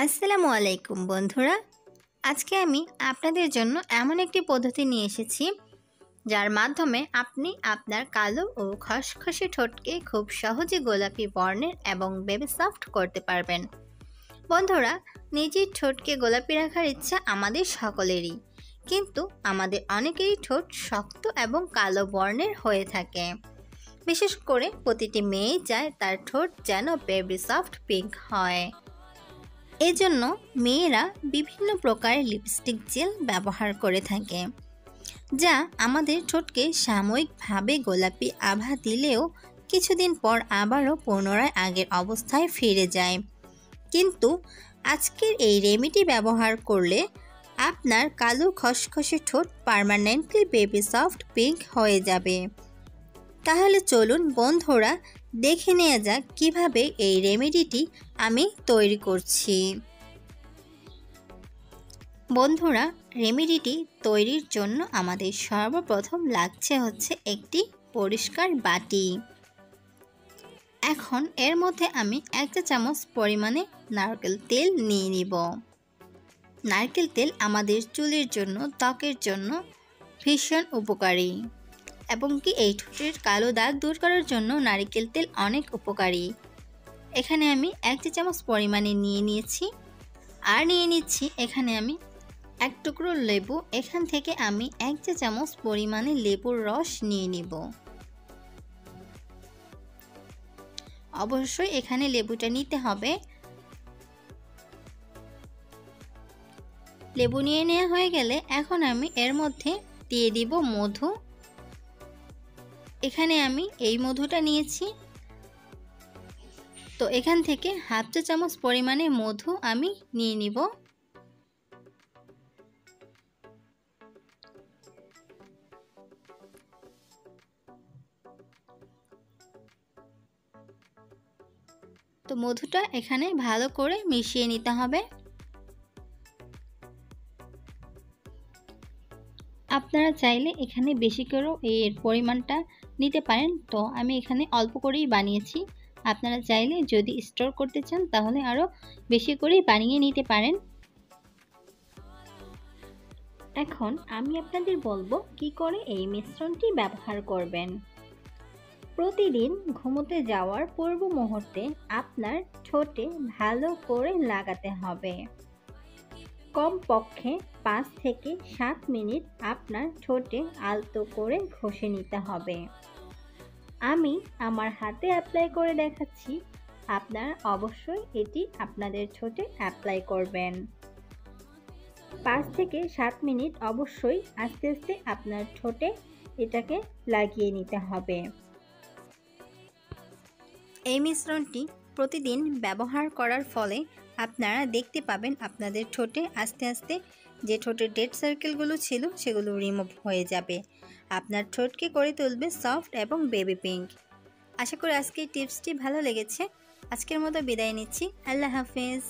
আসসালামু আলাইকুম বন্ধুরা, আজকে আমি আপনাদের জন্য এমন একটি পদ্ধতি নিয়ে এসেছি যার মাধ্যমে আপনি আপনার কালো ও খসখসে ঠোঁটকে খুব সহজে গোলাপি বর্ণের এবং বেবি সফট করতে পারবেন। বন্ধুরা, নিজের ঠোঁটকে গোলাপি রাখার ইচ্ছা আমাদের সকলেরই, কিন্তু আমাদের অনেকেরই ঠোঁট শক্ত এবং কালো বর্ণের হয়ে থাকে। বিশেষ করে প্রতিটি মেয়ে চায় তার ঠোঁট যেন বেবি সফট পিঙ্ক হয়। এজন্য মেয়েরা বিভিন্ন প্রকারের লিপস্টিক জেল ব্যবহার করে থাকে, যা আমাদের ঠোঁটকে সাময়িকভাবে গোলাপি আভা দিলেও কিছুদিন পর আবারও পুনরায় আগের অবস্থায় ফিরে যায়। কিন্তু আজকের এই রেমেডি ব্যবহার করলে আপনার কালো খসখসে ঠোঁট পার্মানেন্টলি বেবি সফট পিঙ্ক হয়ে যাবে। তাহলে চলুন বন্ধুরা, দেখে নেওয়া যাক কিভাবে এই রেমেডিটি আমি তৈরি করছি। বন্ধুরা, রেমেডিটি তৈরির জন্য আমাদের সর্বপ্রথম লাগছে হচ্ছে একটি পরিষ্কার বাটি। এখন এর মধ্যে আমি 1 চা চামচ পরিমাণে নারকেল তেল নিয়ে নিব। নারকেল তেল আমাদের চুলের জন্য, ত্বকের জন্য ভীষণ উপকারী এবং কি এই ঠোঁটের কালো দাগ দূর করার জন্য নারকেল তেল অনেক উপকারী। এখানে আমি 1 চা চামচ পরিমাণে নিয়ে নিয়েছি। আর নিয়ে নিচ্ছি এখানে আমি 1 টুকরো লেবু। এখান থেকে আমি 1 চা চামচ পরিমাণে লেবুর রস নিয়ে নিব। অবশ্যই এখানে লেবুটা নিতে হবে। লেবু নিয়ে নেওয়া হয়ে গেলে এখন আমি এর মধ্যে দিয়ে দিব মধু। এখানে আমি এই মধুটা নিয়েছি, তো এখান থেকে 1/2 চা চামচ পরিমাণে মধু আমি নিয়ে নিব। তো মধুটা এখানে ভালো করে মিশিয়ে নিতে হবে। আপনারা চাইলে এখানে বেশি করেও এর পরিমাণটা নিতে পারেন, তো আমি এখানে অল্প করেই বানিয়েছি। আপনারা চাইলে যদি স্টোর করতে চান তাহলে আরও বেশি করেই বানিয়ে নিতে পারেন। এখন আমি আপনাদের বলবো কি করে এই মিশ্রণটি ব্যবহার করবেন। প্রতিদিন ঘুমোতে যাওয়ার পূর্ব মুহূর্তে আপনার ঠোঁটে ভালো করে লাগাতে হবে। কমপক্ষে 5 থেকে 7 মিনিট আপনার ঠোঁটে আলতো করে ঘষে নিতে হবে। আমি আমার হাতে অ্যাপ্লাই করে দেখাচ্ছি, আপনারা অবশ্যই এটি আপনাদের ঠোঁটে অ্যাপ্লাই করবেন। 5 থেকে 7 মিনিট অবশ্যই আস্তে আস্তে আপনার ঠোঁটে এটাকে লাগিয়ে নিতে হবে। এই মিশ্রণটি প্রতিদিন ব্যবহার করার ফলে আপনারা দেখতে পাবেন আপনাদের ঠোঁটে আস্তে আস্তে যে ঠোঁটের ডেড সার্কেলগুলো ছিল সেগুলো রিমুভ হয়ে যাবে। আপনার ঠোঁটকে করে তুলবে সফট এবং বেবি পিঙ্ক। আশা করি আজকের টিপসটি ভালো লেগেছে। আজকের মতো বিদায় নিচ্ছি। আল্লাহ হাফেজ।